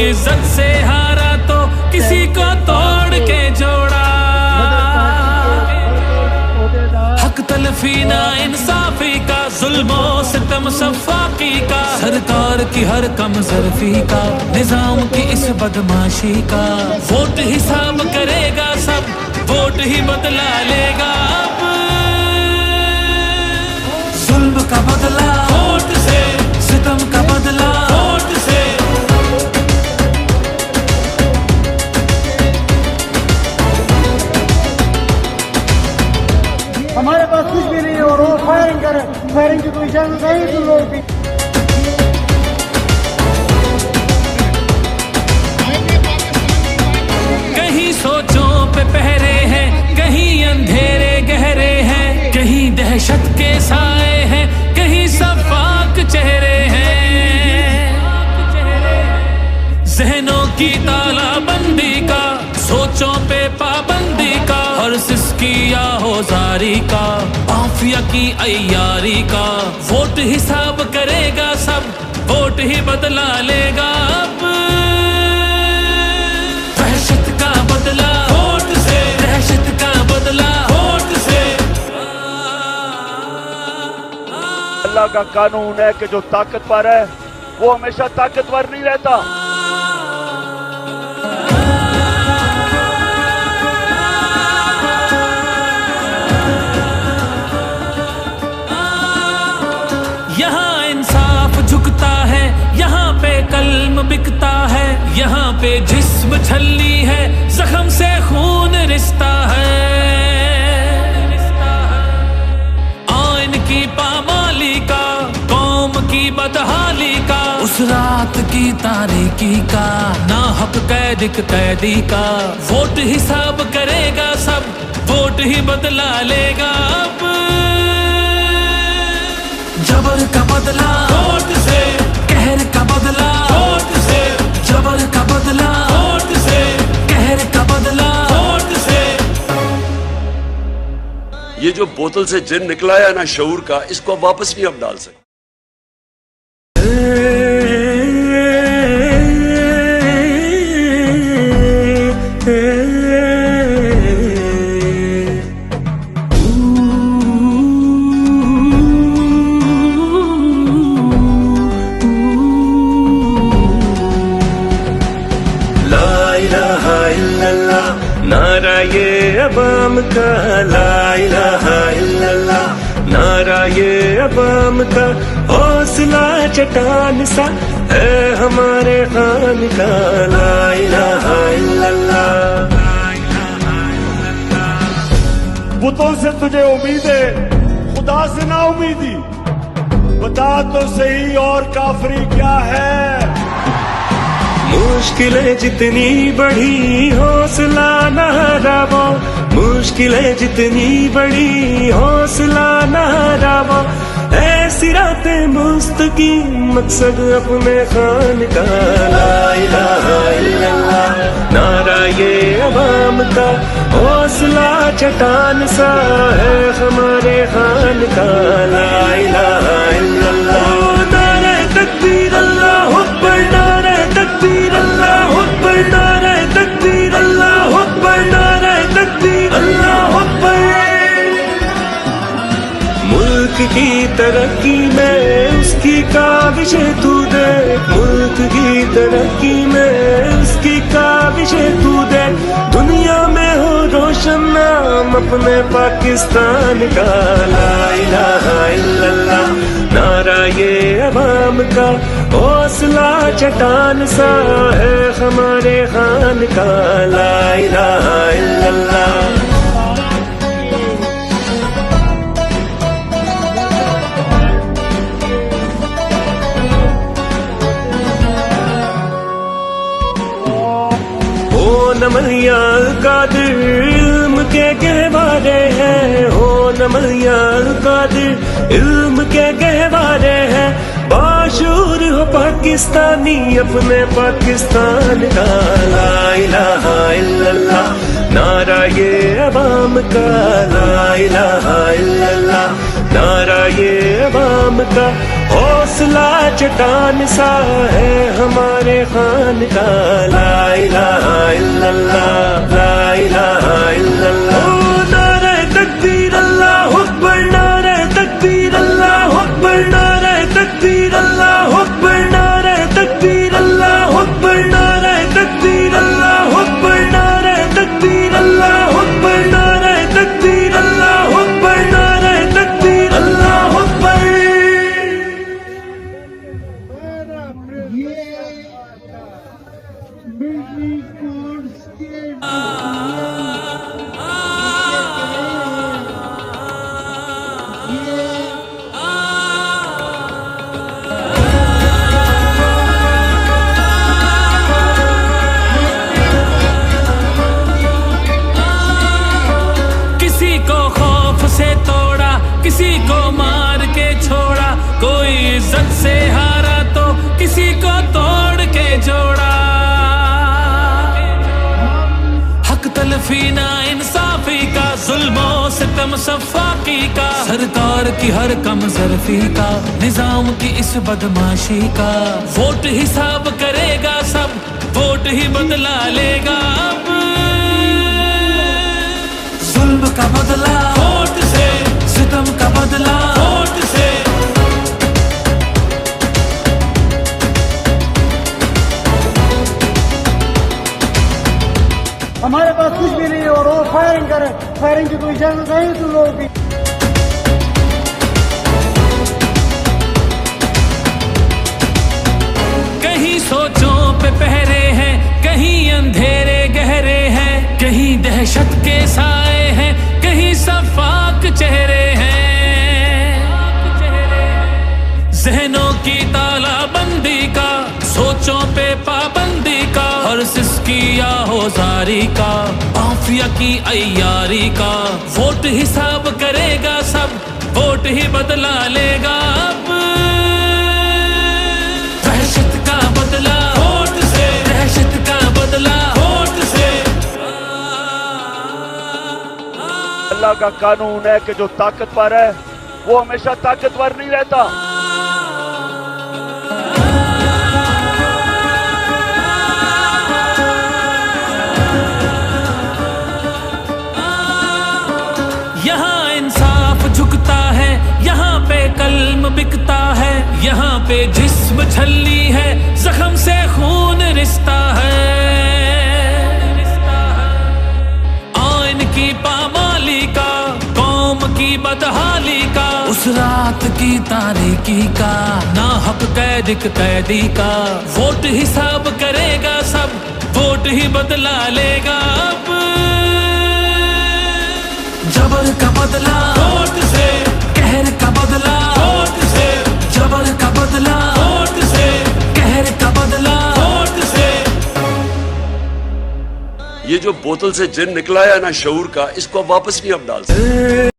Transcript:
इज्जत से हारा तो किसी को तोड़ के जोड़ा। हक तलफी ना इंसाफी का, जुल्मों सितम सफाकी का, सरकार की हर कम ज़र्फी का, निजाम की इस बदमाशी का। वोट हिसाब करेगा सब, वोट ही बदला लेगा अब। जुल्म का बदला वोट से, सितम का बदला वोट से। हमारे पास कुछ भी नहीं है और वो फायरिंग करे, फायरिंग की कोई इजाजत नहीं तुम लोगों की। कहीं सोचों पे पहरे हैं, कहीं अंधेरे गहरे हैं, कहीं दहशत के साए हैं, कहीं सफाक चेहरे हैं। जहनों की तालाबंदी का, सोचों पे पाबंदी का, हर सिसकी या होजारी का, माफिया की अय्यारी का। वोट हिसाब करेगा सब, वोट ही बदला लेगा अब। दहशत का बदला वोट से, दहशत का बदला वोट से। अल्लाह का कानून है कि जो ताकतवर है वो हमेशा ताकतवर नहीं रहता। यहाँ इंसाफ झुकता है, यहाँ पे कल्म बिकता है, यहाँ पे जिस्म छलनी है, जख्म से खून रिश्ता है। आइन की पामाली का, कौम की बदहाली का, उस रात की तारीकी का, ना हक कैदी का। वोट हिसाब करेगा सब, वोट ही बदला लेगा अब। जबर का बदला वोट से, कहर का बदला वोट से, जबर का बदला वोट से, कहर का बदला वोट से। ये जो बोतल से जिन निकला है ना शऊर का, इसको वापस नहीं अब डाल सकते। नारा ये अवाम का, ला इलाहा इल्लल्लाह। नारा ये अवाम का, हौसला चट्टान सा है हमारे खान का, ला इलाहा इल्लल्लाह। बुतों से तुझे उम्मीद है, खुदा से ना उम्मीदी। बता तो सही और काफरी क्या है। मुश्किलें जितनी बढ़ी हौसला न हारावो, मुश्किलें जितनी बढ़ी हौसला न हारावो। ऐसी रातें मुस्तकीम मकसद अपने खान का, ला इलाहा इल्लल्लाह। नारा ये अवाम का, हौसला चट्टान सा है हमारे खान का, ला इलाहा इल्लल्लाह। नारे तकबीर अल्लाह अकबर, नारे तकबीर अल्लाह अकबर, नारे तकबीर अल्लाह अकबर, नारे तकबीर अल्लाह अकबर। मुल्क की तरक्की में उसकी काविशें तू दे, मुल्क की तरक्की में उसकी काविशें तू दे। दुनिया में हो रोशन नाम अपने पाकिस्तान का। ला इलाहा इल्लल्लाह नारा ये अवाम का, हौसला चट्टान सा है हमारे खान का। ला इलाहा इल्लल्लाह। नमलिया कादिर इल्म के गहवारे हैं, हो नमलिया कादिर इल्म के गहवारे हैं। बाशूर हो पाकिस्तानी अपने पाकिस्तान का। ला इलाहा इल्लल्लाह नारा ये अवाम का। ला इलाहा इल्लल्लाह नारा ये अवाम का, हौसला चट्टान सा है हमारे खान का। ला इलाहा इल्लल्लाह ला इलाहा इल्लल्लाह। नारे तकबीर अल्लाह अकबर, नारे तकबीर अल्लाह अकबर, नारे तकबीर अल्लाह अकबर, नारे तकबीर अल्लाह अकबर, नारे तकबीर अल्लाह अकबर, नारे तकबीर अल्लाह अकबर, नारे तकबीर अल्लाह अकबर, नारे तकबीर अल्लाह अकबर। किसी को खौफ से तोड़ा, किसी को मार के छोड़ा, कोई इज्जत से हारा तो किसी को तोड़ के जोड़ा। हक तलफी ना इंसाफी का, जुल्मो सितम सफाकी का, सरकार की हर कम ज़र्फी का, निजाम की इस बदमाशी का। वोट हिसाब करेगा सब, वोट ही बदला लेगा अब। जुल्म का बदला वोट से, सितम का बदला वोट से। हमारे पास कुछ भी नहीं है और वो फायरिंग करे, फायरिंग की कोई इजाजत नहीं तुम लोगों की। कहीं सोचों पे पहरे हैं, कहीं अंधेरे गहरे हैं, कहीं दहशत के साए हैं, कहीं सफाक चेहरे हैं। जहनों की तालाबंदी का, सोचों पे पाबंदी का, हर सिसकी या होजारी का, माफिया की अय्यारी का। वोट हिसाब करेगा सब, वोट ही बदला लेगा अब। दहशत का बदला वोट से, दहशत का बदला वोट से। अल्लाह का कानून है कि जो ताकतवर है वो हमेशा ताकतवर नहीं रहता। यहाँ इंसाफ झुकता है, यहाँ पे कल्म बिकता है, यहाँ पे जिस्म छल्ली है, जख्म से खून रिश्ता है। आइन की पामाली का, कौम की बदहाली का, उस रात की तारीकी का, ना हक कैदी का। वोट हिसाब करेगा सब, वोट ही बदला लेगा अब। जबर का बदला वोट से, कहर का बदला वोट से, जबर का बदला वोट से, कहर का बदला वोट से। ये जो बोतल से जिन निकला है ना शऊर का, इसको वापस नहीं अब डाल सकते।